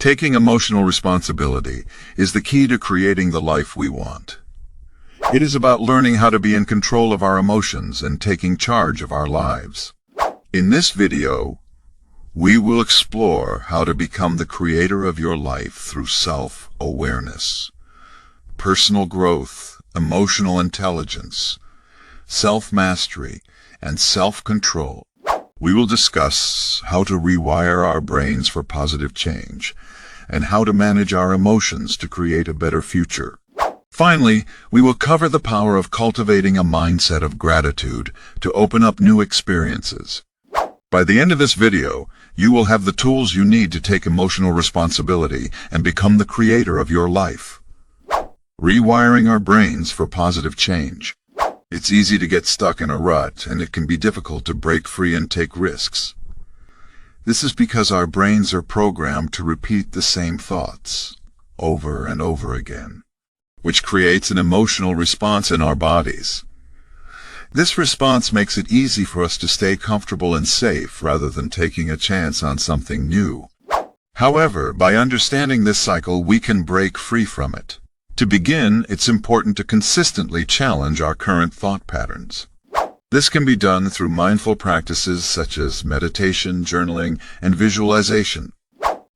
Taking emotional responsibility is the key to creating the life we want. It is about learning how to be in control of our emotions and taking charge of our lives. In this video, we will explore how to become the creator of your life through self-awareness, personal growth, emotional intelligence, self-mastery, and self-control. We will discuss how to rewire our brains for positive change and how to manage our emotions to create a better future. Finally, we will cover the power of cultivating a mindset of gratitude to open up new experiences. By the end of this video, you will have the tools you need to take emotional responsibility and become the creator of your life. Rewiring our brains for positive change. It's easy to get stuck in a rut, and it can be difficult to break free and take risks. This is because our brains are programmed to repeat the same thoughts over and over again, which creates an emotional response in our bodies. This response makes it easy for us to stay comfortable and safe rather than taking a chance on something new. However, by understanding this cycle, we can break free from it. To begin, it's important to consistently challenge our current thought patterns. This can be done through mindful practices such as meditation, journaling, and visualization.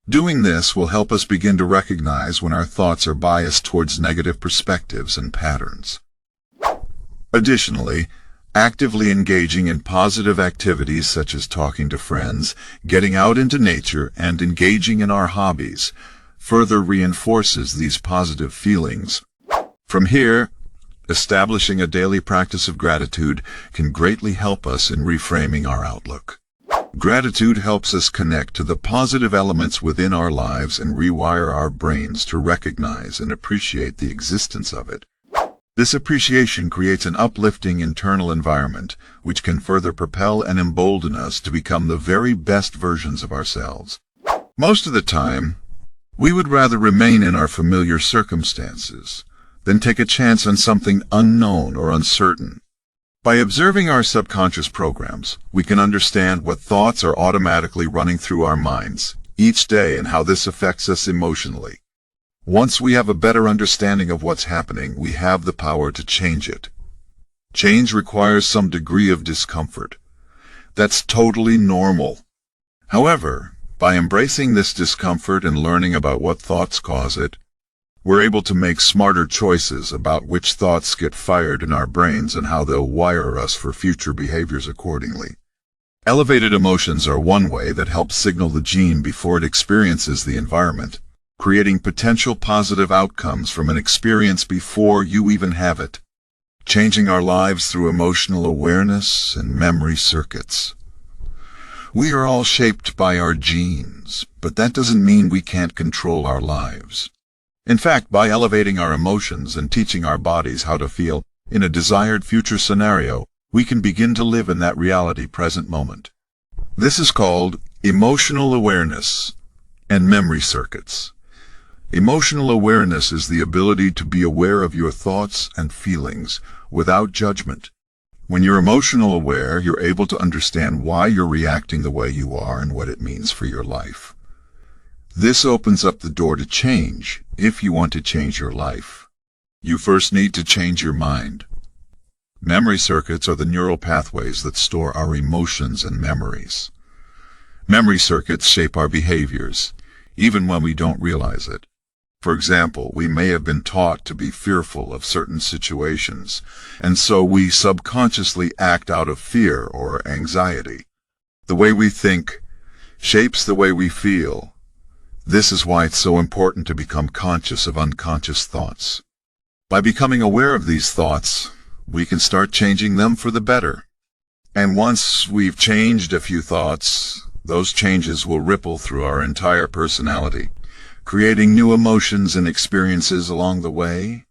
Doing this will help us begin to recognize when our thoughts are biased towards negative perspectives and patterns. Additionally, actively engaging in positive activities such as talking to friends, getting out into nature, and engaging in our hobbies further reinforces these positive feelings. From here, establishing a daily practice of gratitude can greatly help us in reframing our outlook. Gratitude helps us connect to the positive elements within our lives and rewire our brains to recognize and appreciate the existence of it. This appreciation creates an uplifting internal environment, which can further propel and embolden us to become the very best versions of ourselves. Most of the time, we would rather remain in our familiar circumstances than take a chance on something unknown or uncertain. By observing our subconscious programs, we can understand what thoughts are automatically running through our minds each day and how this affects us emotionally. Once we have a better understanding of what's happening, we have the power to change it. Change requires some degree of discomfort. That's totally normal. However, by embracing this discomfort and learning about what thoughts cause it, we're able to make smarter choices about which thoughts get fired in our brains and how they'll wire us for future behaviors accordingly. Elevated emotions are one way that helps signal the gene before it experiences the environment, creating potential positive outcomes from an experience before you even have it. Changing our lives through emotional awareness and memory circuits. We are all shaped by our genes, but that doesn't mean we can't control our lives. In fact, by elevating our emotions and teaching our bodies how to feel in a desired future scenario, we can begin to live in that reality present moment. This is called emotional awareness and memory circuits. Emotional awareness is the ability to be aware of your thoughts and feelings without judgment. When you're emotional aware, you're able to understand why you're reacting the way you are and what it means for your life. This opens up the door to change if you want to change your life. You first need to change your mind. Memory circuits are the neural pathways that store our emotions and memories. Memory circuits shape our behaviors, even when we don't realize it. For example, we may have been taught to be fearful of certain situations, and so we subconsciously act out of fear or anxiety. The way we think shapes the way we feel. This is why it's so important to become conscious of unconscious thoughts. By becoming aware of these thoughts, we can start changing them for the better. And once we've changed a few thoughts, those changes will ripple through our entire personality, creating new emotions and experiences along the way.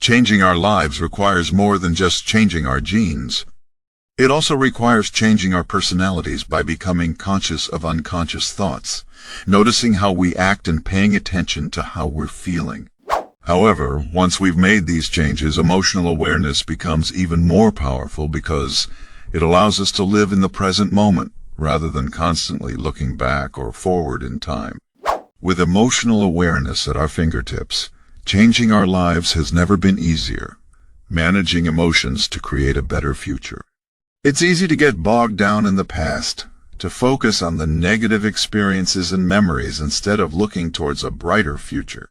Changing our lives requires more than just changing our genes. It also requires changing our personalities by becoming conscious of unconscious thoughts, noticing how we act and paying attention to how we're feeling. However, once we've made these changes, emotional awareness becomes even more powerful because it allows us to live in the present moment rather than constantly looking back or forward in time. With emotional awareness at our fingertips, changing our lives has never been easier. Managing emotions to create a better future. It's easy to get bogged down in the past, to focus on the negative experiences and memories instead of looking towards a brighter future.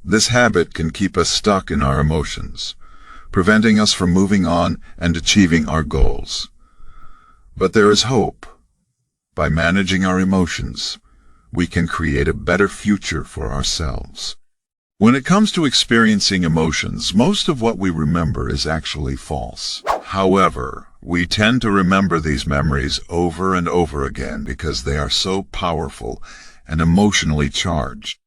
This habit can keep us stuck in our emotions, preventing us from moving on and achieving our goals. But there is hope. By managing our emotions, we can create a better future for ourselves. When it comes to experiencing emotions, most of what we remember is actually false. However, we tend to remember these memories over and over again because they are so powerful and emotionally charged.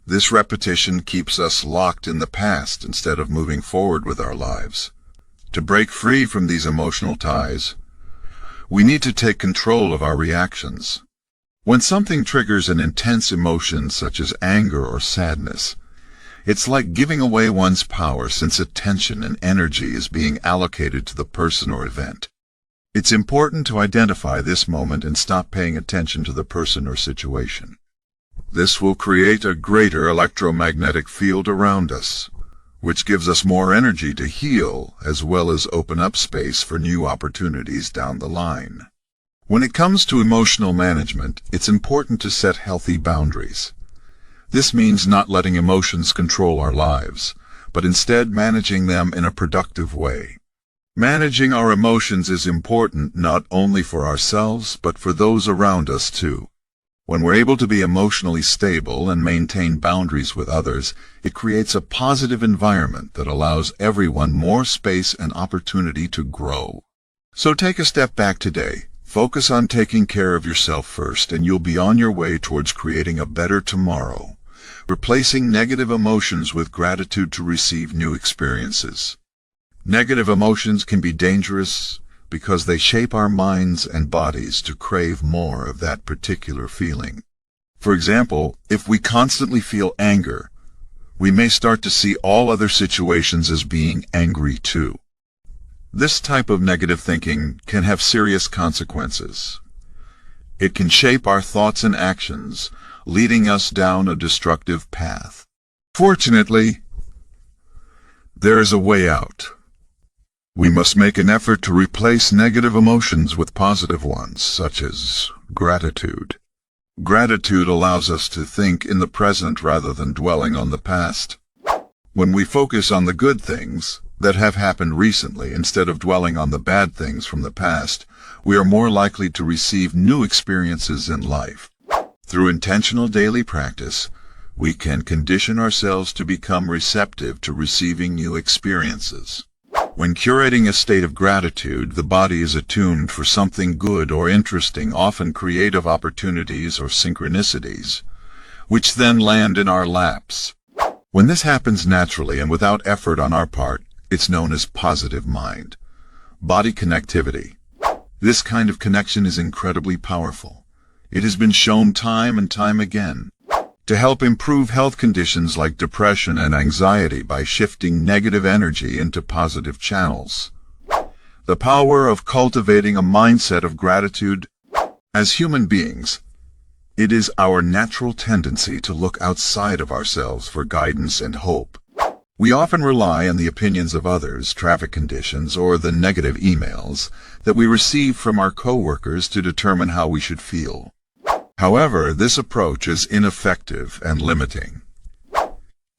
This repetition keeps us locked in the past instead of moving forward with our lives. To break free from these emotional ties, we need to take control of our reactions. When something triggers an intense emotion such as anger or sadness, it's like giving away one's power since attention and energy is being allocated to the person or event. It's important to identify this moment and stop paying attention to the person or situation. This will create a greater electromagnetic field around us, which gives us more energy to heal as well as open up space for new opportunities down the line. When it comes to emotional management, it's important to set healthy boundaries. This means not letting emotions control our lives, but instead managing them in a productive way. Managing our emotions is important not only for ourselves, but for those around us too. When we're able to be emotionally stable and maintain boundaries with others, it creates a positive environment that allows everyone more space and opportunity to grow. So take a step back today. Focus on taking care of yourself first, and you'll be on your way towards creating a better tomorrow, replacing negative emotions with gratitude to receive new experiences. Negative emotions can be dangerous because they shape our minds and bodies to crave more of that particular feeling. For example, if we constantly feel anger, we may start to see all other situations as being angry too. This type of negative thinking can have serious consequences. It can shape our thoughts and actions, leading us down a destructive path. Fortunately, there is a way out. We must make an effort to replace negative emotions with positive ones, such as gratitude. Gratitude allows us to think in the present rather than dwelling on the past. When we focus on the good things that have happened recently instead of dwelling on the bad things from the past, we are more likely to receive new experiences in life. Through intentional daily practice, we can condition ourselves to become receptive to receiving new experiences. When curating a state of gratitude, the body is attuned for something good or interesting, often creative opportunities or synchronicities, which then land in our laps. When this happens naturally and without effort on our part, it's known as positive mind. Body connectivity. This kind of connection is incredibly powerful. It has been shown time and time again to help improve health conditions like depression and anxiety by shifting negative energy into positive channels. The power of cultivating a mindset of gratitude. As human beings, it is our natural tendency to look outside of ourselves for guidance and hope. We often rely on the opinions of others, traffic conditions, or the negative emails that we receive from our coworkers to determine how we should feel. However, this approach is ineffective and limiting.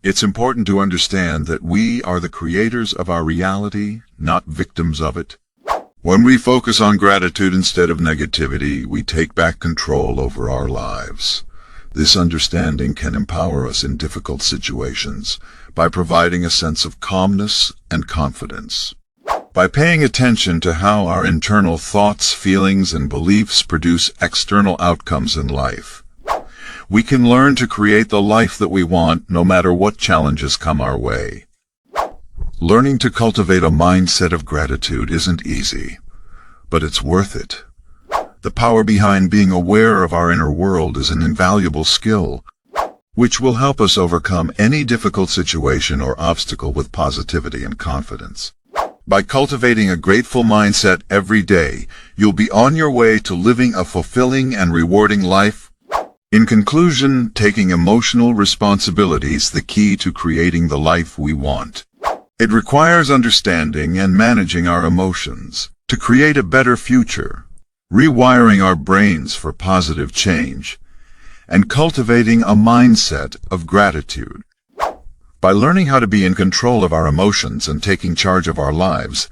It's important to understand that we are the creators of our reality, not victims of it. When we focus on gratitude instead of negativity, we take back control over our lives. This understanding can empower us in difficult situations by providing a sense of calmness and confidence. By paying attention to how our internal thoughts, feelings, and beliefs produce external outcomes in life, we can learn to create the life that we want no matter what challenges come our way. Learning to cultivate a mindset of gratitude isn't easy, but it's worth it. The power behind being aware of our inner world is an invaluable skill, which will help us overcome any difficult situation or obstacle with positivity and confidence. By cultivating a grateful mindset every day, you'll be on your way to living a fulfilling and rewarding life. In conclusion, taking emotional responsibility is the key to creating the life we want. It requires understanding and managing our emotions to create a better future, rewiring our brains for positive change, and cultivating a mindset of gratitude. By learning how to be in control of our emotions and taking charge of our lives,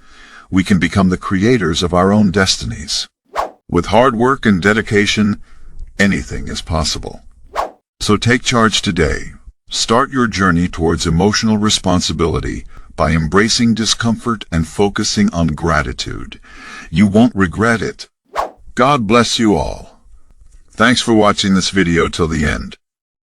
we can become the creators of our own destinies. With hard work and dedication, anything is possible. So take charge today. Start your journey towards emotional responsibility by embracing discomfort and focusing on gratitude. You won't regret it. God bless you all. Thanks for watching this video till the end.